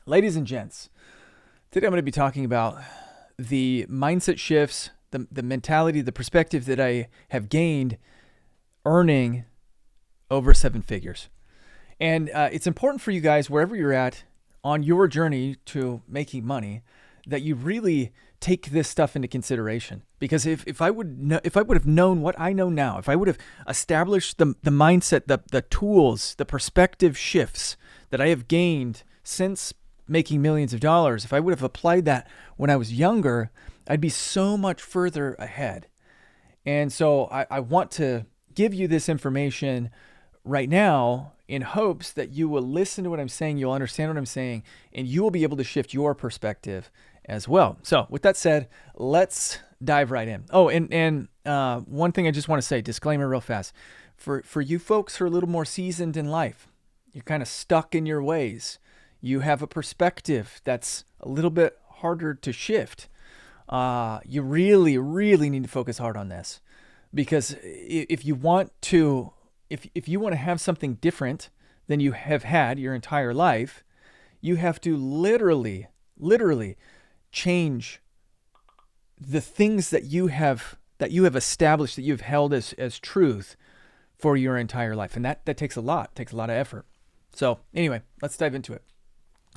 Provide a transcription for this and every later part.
Ladies and gents, today I'm going to be talking about the mindset shifts, the mentality, the perspective that I have gained earning over seven figures. And it's important for you guys, wherever you're at on your journey to making money, that you really take this stuff into consideration. Because if I would have known what I know now, if I would have established the mindset, the tools, the perspective shifts that I have gained since making millions of dollars, if I would have applied that when I was younger, I'd be so much further ahead. And so I want to give you this information right now in hopes that you will listen to what I'm saying, you'll understand what I'm saying, and you will be able to shift your perspective as well. So with that said, let's dive right in. Oh, and one thing I just want to say, disclaimer real fast. For you folks who are a little more seasoned in life, you're kind of stuck in your ways. You have a perspective that's a little bit harder to shift. You really, really need to focus hard on this, because if you want to have something different than you have had your entire life, you have to literally change the things that you have established, that you've held as truth for your entire life. And that takes a lot of effort. So anyway, let's dive into it.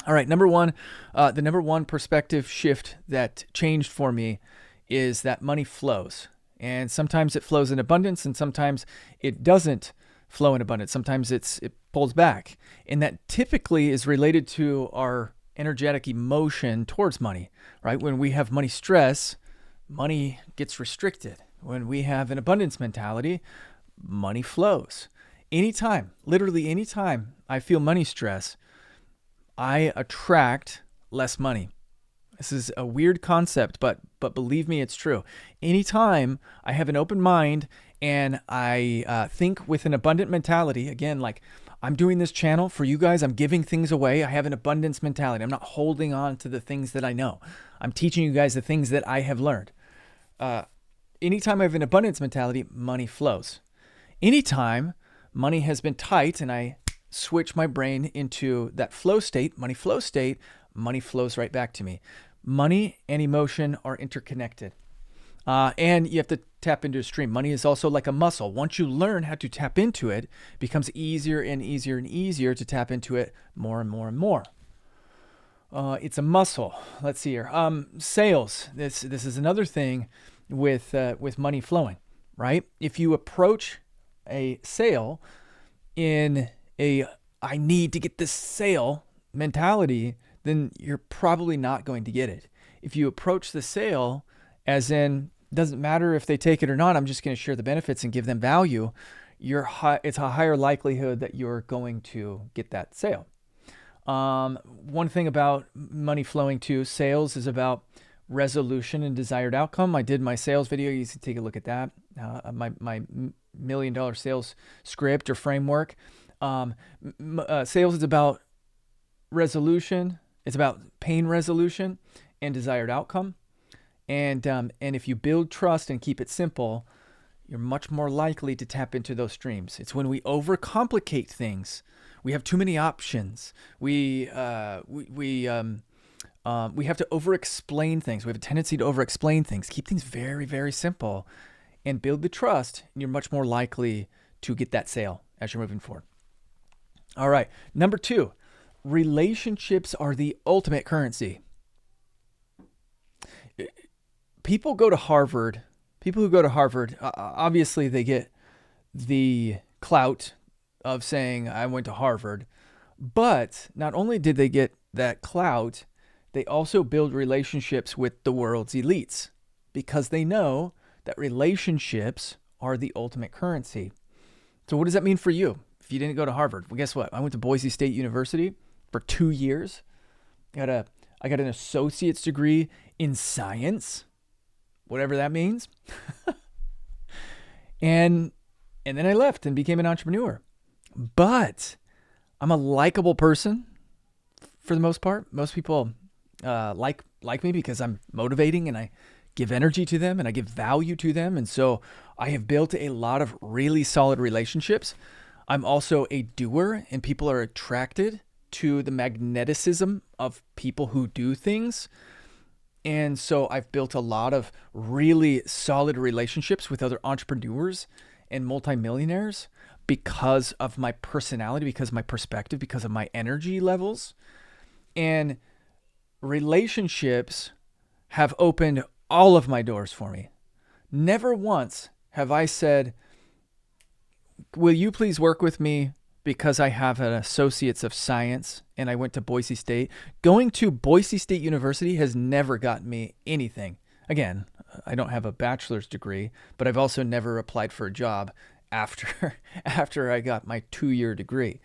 All right, the number one perspective shift that changed for me is that money flows. And sometimes it flows in abundance, and sometimes it doesn't flow in abundance. Sometimes it pulls back. And that typically is related to our energetic emotion towards money, right? When we have money stress, money gets restricted. When we have an abundance mentality, money flows. Literally anytime I feel money stress, I attract less money. This is a weird concept, but believe me, it's true. Anytime I have an open mind and I think with an abundant mentality, again, like I'm doing this channel for you guys, I'm giving things away. I have an abundance mentality. I'm not holding on to the things that I know. I'm teaching you guys the things that I have learned. Anytime I have an abundance mentality, money flows. Anytime money has been tight and I switch my brain into that flow state, money flows right back to me. Money and emotion are interconnected. And you have to tap into a stream. Money is also like a muscle. Once you learn how to tap into it, it becomes easier and easier and easier to tap into it more and more and more. It's a muscle. Let's see here. Sales. This is another thing with money flowing, right? If you approach a sale in I need to get this sale mentality, then you're probably not going to get it. If you approach the sale as in, doesn't matter if they take it or not, I'm just going to share the benefits and give them value, it's a higher likelihood that you're going to get that sale. One thing about money flowing to sales is about resolution and desired outcome. I did my sales video. You can take a look at that. My $1 million sales script or framework. Sales is about resolution. It's about pain resolution and desired outcome. And if you build trust and keep it simple, you're much more likely to tap into those streams. It's when we overcomplicate things. We have too many options. We have to over-explain things. We have a tendency to over-explain things. Keep things very, very simple and build the trust, and you're much more likely to get that sale as you're moving forward. All right. Number 2, relationships are the ultimate currency. People who go to Harvard, obviously they get the clout of saying, I went to Harvard. But not only did they get that clout, they also build relationships with the world's elites because they know that relationships are the ultimate currency. So what does that mean for you if you didn't go to Harvard? Well, guess what? I went to Boise State University for 2 years. I got an associate's degree in science, whatever that means. and then I left and became an entrepreneur. But I'm a likable person for the most part. Most people like me because I'm motivating and I give energy to them and I give value to them. And so I have built a lot of really solid relationships. I'm also a doer and people are attracted to the magneticism of people who do things. And so I've built a lot of really solid relationships with other entrepreneurs and multimillionaires because of my personality, because of my perspective, because of my energy levels. And relationships have opened all of my doors for me. Never once have I said, will you please work with me because I have an associate's of science and I went to Boise State. Going to Boise State University has never gotten me anything. Again, I don't have a bachelor's degree, but I've also never applied for a job after I got my 2-year degree.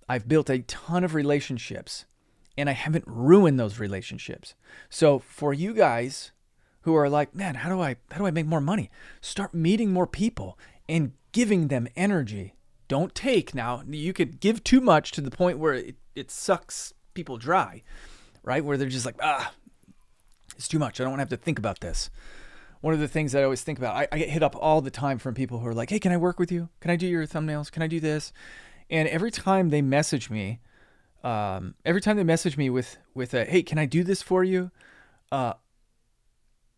I've built a ton of relationships and I haven't ruined those relationships. So for you guys who are like, man, how do I make more money? Start meeting more people and giving them energy. Don't take now. You could give too much to the point where it sucks people dry, right? Where they're just like, it's too much. I don't want to have to think about this. One of the things that I always think about, I get hit up all the time from people who are like, hey, can I work with you? Can I do your thumbnails? Can I do this? And every time they message me with a, hey, can I do this for you?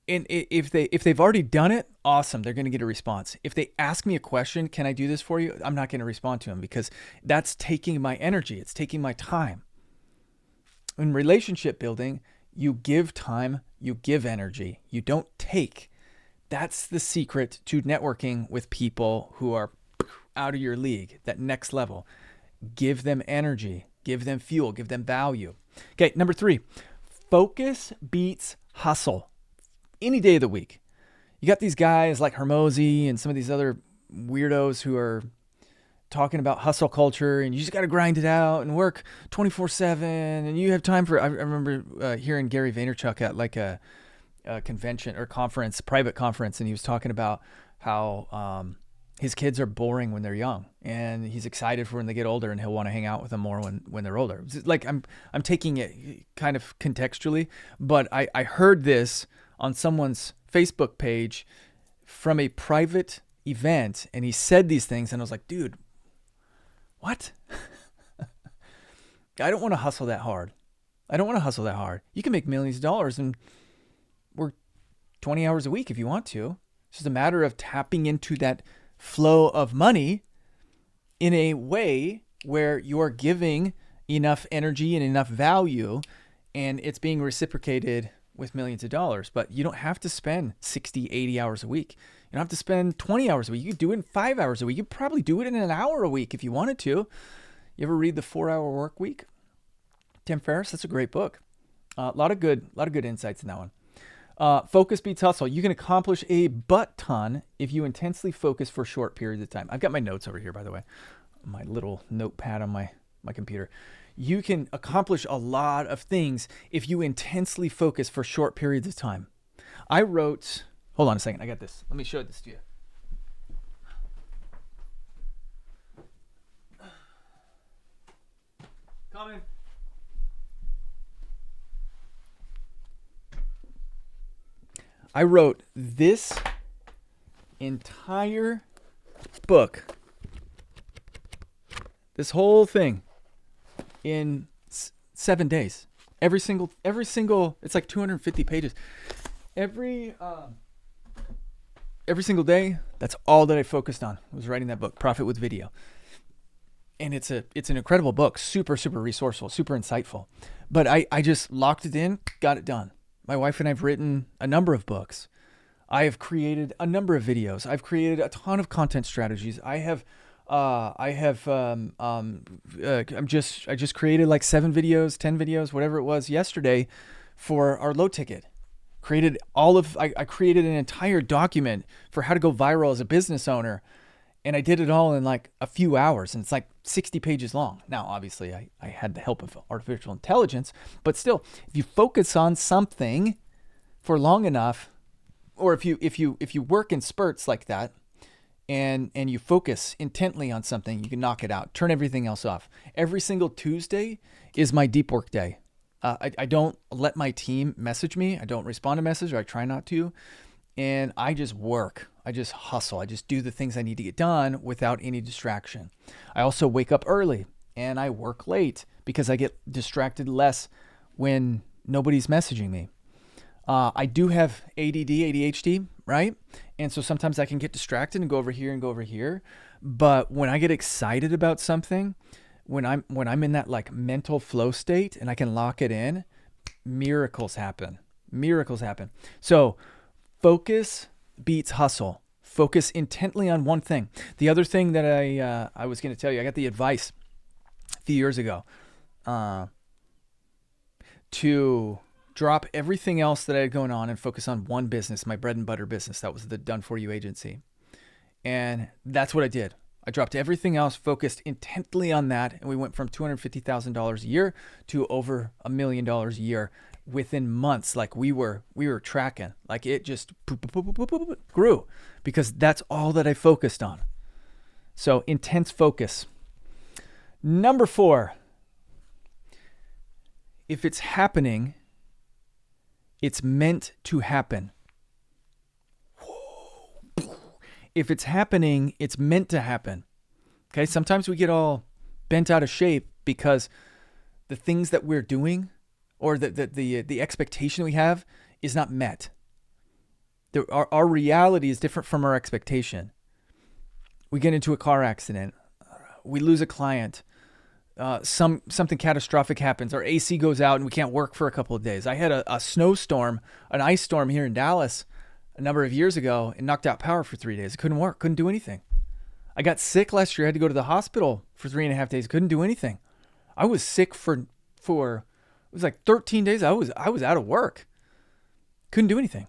And if they've already done it, awesome, they're going to get a response. If they ask me a question, can I do this for you? I'm not going to respond to them because that's taking my energy. It's taking my time. In relationship building, you give time, you give energy. You don't take. That's the secret to networking with people who are out of your league, that next level. Give them energy, give them fuel, give them value. Okay, number 3, focus beats hustle. Any day of the week. You got these guys like Hormozi and some of these other weirdos who are talking about hustle culture and you just got to grind it out and work 24/7 and you have time for, I remember hearing Gary Vaynerchuk at like a convention or conference, private conference, and he was talking about how his kids are boring when they're young and he's excited for when they get older and he'll want to hang out with them more when they're older. Like I'm taking it kind of contextually, but I heard this on someone's Facebook page from a private event and he said these things and I was like, dude, what? I don't want to hustle that hard. You can make millions of dollars and work 20 hours a week if you want to. It's just a matter of tapping into that flow of money in a way where you're giving enough energy and enough value and it's being reciprocated with millions of dollars. But you don't have to spend 60, 80 hours a week. You don't have to spend 20 hours a week. You could do it in 5 hours a week. You could probably do it in an hour a week if you wanted to. You ever read The 4-Hour Work Week? Tim Ferriss, that's a great book. A lot of good insights in that one. Focus beats hustle. You can accomplish a butt ton if you intensely focus for short periods of time. I've got my notes over here, by the way, my little notepad on my computer. You can accomplish a lot of things if you intensely focus for short periods of time. Hold on a second. I got this. Let me show this to you. Coming. I wrote this entire book, this whole thing, in 7 days. Every single, it's like 250 pages. Every single day, that's all that I focused on, was writing that book, Profit with Video. And it's an incredible book, super, super resourceful, super insightful. But I just locked it in, got it done. My wife and I have written a number of books. I have created a number of videos. I've created a ton of content strategies. I just created like 7 videos, 10 videos, whatever it was yesterday for our low ticket. I created an entire document for how to go viral as a business owner. And I did it all in like a few hours and it's like 60 pages long. Now, obviously I had the help of artificial intelligence, but still, if you focus on something for long enough, or if you work in spurts like that, and you focus intently on something, you can knock it out, turn everything else off. Every single Tuesday is my deep work day. I don't let my team message me. I don't respond to messages, or I try not to. And I just work. I just hustle. I just do the things I need to get done without any distraction. I also wake up early. and I work late because I get distracted less when nobody's messaging me. I do have ADD, ADHD, right? And so sometimes I can get distracted and go over here and go over here. But when I get excited about something, when I'm in that like mental flow state and I can lock it in, miracles happen. Miracles happen. So focus beats hustle. Focus intently on one thing. The other thing that I was going to tell you, I got the advice a few years ago to drop everything else that I had going on and focus on one business, my bread and butter business. That was the Done For You agency. And that's what I did. I dropped everything else, focused intently on that, and we went from $250,000 a year to over $1 million a year within months. Like we were tracking, like it just grew because that's all that I focused on. So intense focus. Number 4, if it's happening, it's meant to happen. If it's happening, it's meant to happen. Okay, sometimes we get all bent out of shape because the things that we're doing or the expectation we have is not met. Our reality is different from our expectation. We get into a car accident. We lose a client. Something catastrophic happens. Our AC goes out and we can't work for a couple of days. I had a snowstorm, an ice storm here in Dallas a number of years ago and knocked out power for 3 days. I couldn't work, couldn't do anything. I got sick last year. I had to go to the hospital for 3.5 days. Couldn't do anything. I was sick for it was like 13 days. I was out of work. Couldn't do anything.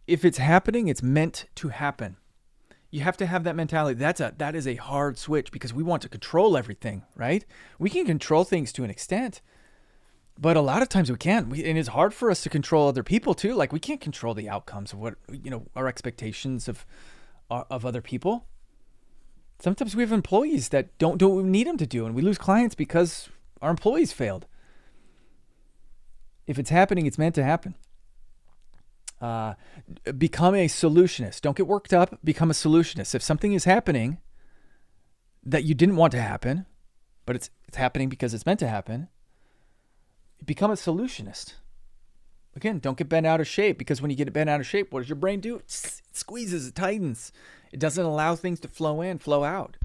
If it's happening, it's meant to happen. You have to have that mentality. That is a hard switch because we want to control everything, right? We can control things to an extent, but a lot of times we can't. And it's hard for us to control other people too. Like we can't control the outcomes of what, our expectations of other people. Sometimes we have employees that don't do what we need them to do, and we lose clients because our employees failed. If it's happening, it's meant to happen. Become a solutionist. Don't get worked up. Become a solutionist. If something is happening that you didn't want to happen, but it's happening because it's meant to happen, become a solutionist. Again, don't get bent out of shape, because when you get bent out of shape, what does your brain do? It squeezes, it tightens. It doesn't allow things to flow in, flow out.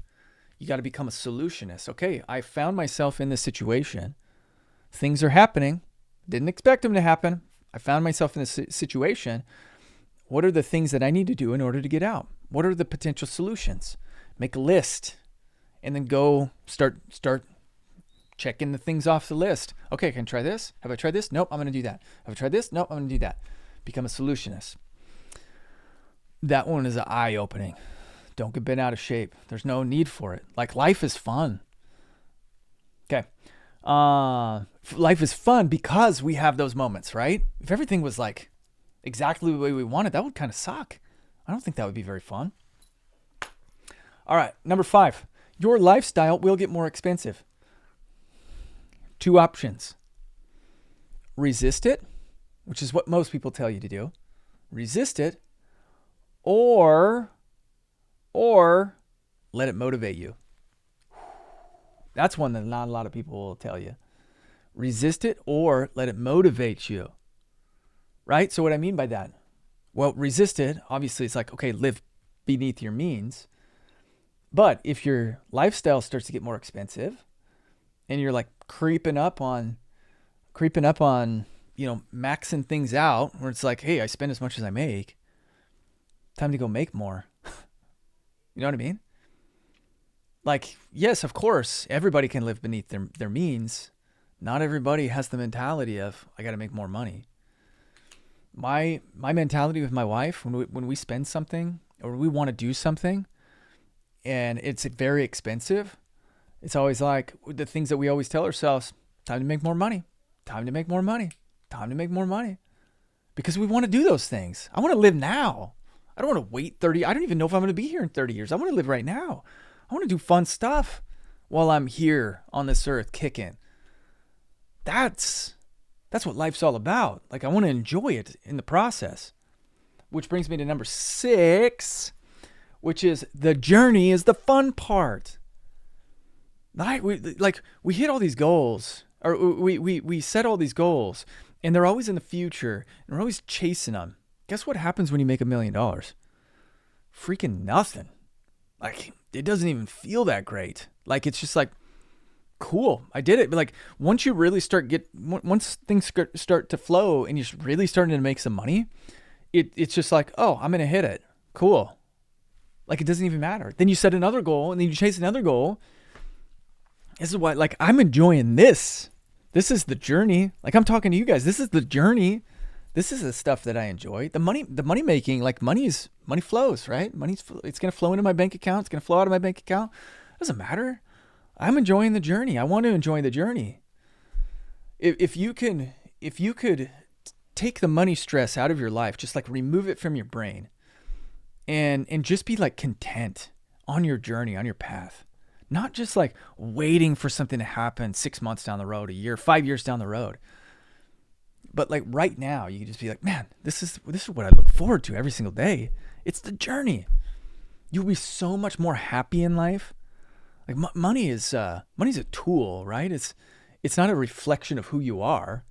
You got to become a solutionist. Okay, I found myself in this situation. Things are happening. Didn't expect them to happen. I found myself in this situation. What are the things that I need to do in order to get out? What are the potential solutions? Make a list and then go start checking the things off the list. Okay, can I try this? Have I tried this? Nope, I'm going to do that. Have I tried this? Nope, I'm going to do that. Become a solutionist. That one is eye-opening. Don't get bent out of shape. There's no need for it. Like, life is fun. Okay. Life is fun because we have those moments, right? If everything was like exactly the way we wanted, that would kind of suck. I don't think that would be very fun. All right, number 5. Your lifestyle will get more expensive. 2 options. Resist it, which is what most people tell you to do. Resist it, or let it motivate you. That's one that not a lot of people will tell you. Resist it or let it motivate you. Right? So what I mean by that? Well, resist it, obviously it's like, okay, live beneath your means. But if your lifestyle starts to get more expensive and you're like creeping up on, maxing things out where it's like, hey, I spend as much as I make. Time to go make more. You know what I mean? Like, yes, of course, everybody can live beneath their means. Not everybody has the mentality of, I got to make more money. My mentality with my wife, when we spend something or we want to do something and it's very expensive, it's always like the things that we always tell ourselves, time to make more money, time to make more money, time to make more money. Because we want to do those things. I want to live now. I don't want to wait 30. I don't even know if I'm going to be here in 30 years. I want to live right now. I want to do fun stuff while I'm here on this earth kicking. That's what life's all about. Like, I want to enjoy it in the process. Which brings me to number 6, which is the journey is the fun part. We hit all these goals, or we set all these goals, and they're always in the future, and we're always chasing them. Guess what happens when you make $1 million? Freaking nothing. Like, it doesn't even feel that great. Like, it's just like, cool, I did it. But like, once you really once things start to flow and you're really starting to make some money, it's just like, oh, I'm gonna hit it. Cool. Like, it doesn't even matter. Then you set another goal, and then you chase another goal. This is why, like, I'm enjoying this. This is the journey. Like, I'm talking to you guys. This is the journey. This is the stuff that I enjoy. The money making, like, money flows, right? It's going to flow into my bank account. It's going to flow out of my bank account. It doesn't matter. I'm enjoying the journey. I want to enjoy the journey. If you could take the money stress out of your life, just like remove it from your brain and just be like content on your journey, on your path. Not just like waiting for something to happen 6 months down the road, a year, 5 years down the road. But like right now, you can just be like, man, this is what I look forward to every single day. It's the journey. You'll be so much more happy in life. Like money's a tool, right? It's not a reflection of who you are.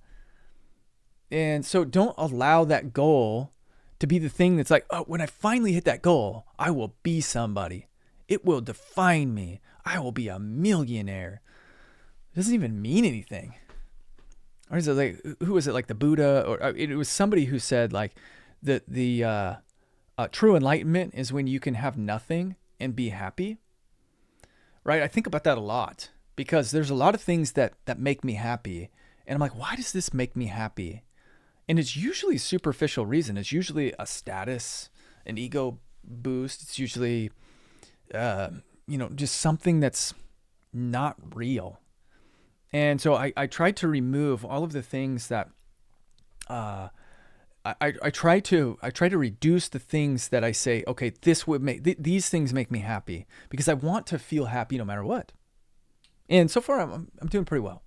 And so don't allow that goal to be the thing that's like, oh, when I finally hit that goal, I will be somebody. It will define me. I will be a millionaire. It doesn't even mean anything. Or is it like, who was it, like the Buddha? Or it was somebody who said like the true enlightenment is when you can have nothing and be happy. Right? I think about that a lot because there's a lot of things that make me happy. And I'm like, why does this make me happy? And it's usually a superficial reason. It's usually a status, an ego boost. It's usually, just something that's not real. And so I tried to remove all of the things that, I try to reduce the things that I say, okay, this would these things make me happy because I want to feel happy no matter what. And so far I'm doing pretty well.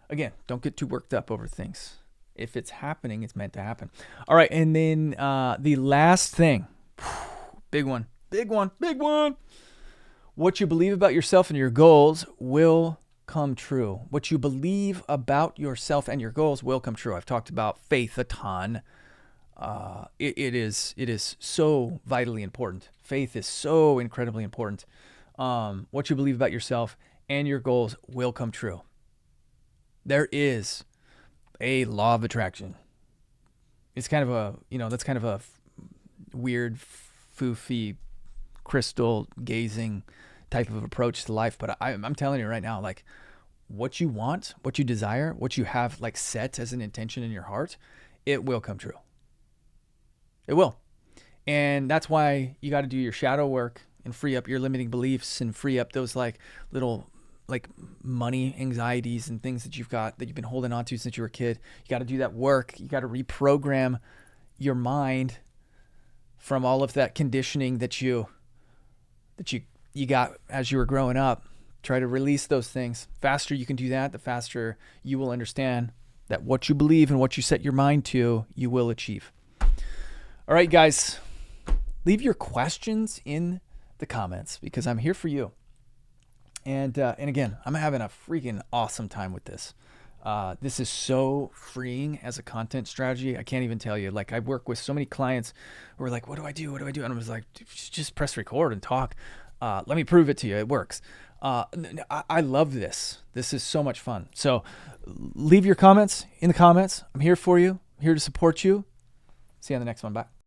Again, don't get too worked up over things. If it's happening, it's meant to happen. All right. And then, the last thing, big one. What you believe about yourself and your goals will come true. What you believe about yourself and your goals will come true. I've talked about faith a ton. It is so vitally important. Faith is so incredibly important. What you believe about yourself and your goals will come true. There is a law of attraction. It's kind of that's kind of a weird, foofy, crystal gazing type of approach to life. But I'm telling you right now, like, what you want, what you desire, what you have like set as an intention in your heart, it will come true. It will. And that's why you got to do your shadow work and free up your limiting beliefs and free up those like little like money anxieties and things that you've been holding on to since you were a kid. You got to do that work. You got to reprogram your mind from all of that conditioning that you got as you were growing up. Try to release those things. Faster you can do that, the faster you will understand that what you believe and what you set your mind to, you will achieve. All right, guys, leave your questions in the comments because I'm here for you. And again, I'm having a freaking awesome time with this. This is so freeing as a content strategy. I can't even tell you. Like, I work with so many clients who are like, what do I do? And I was like, just press record and talk. Let me prove it to you. It works. I love this. This is so much fun. So leave your comments in the comments. I'm here for you. I'm here to support you. See you on the next one. Bye.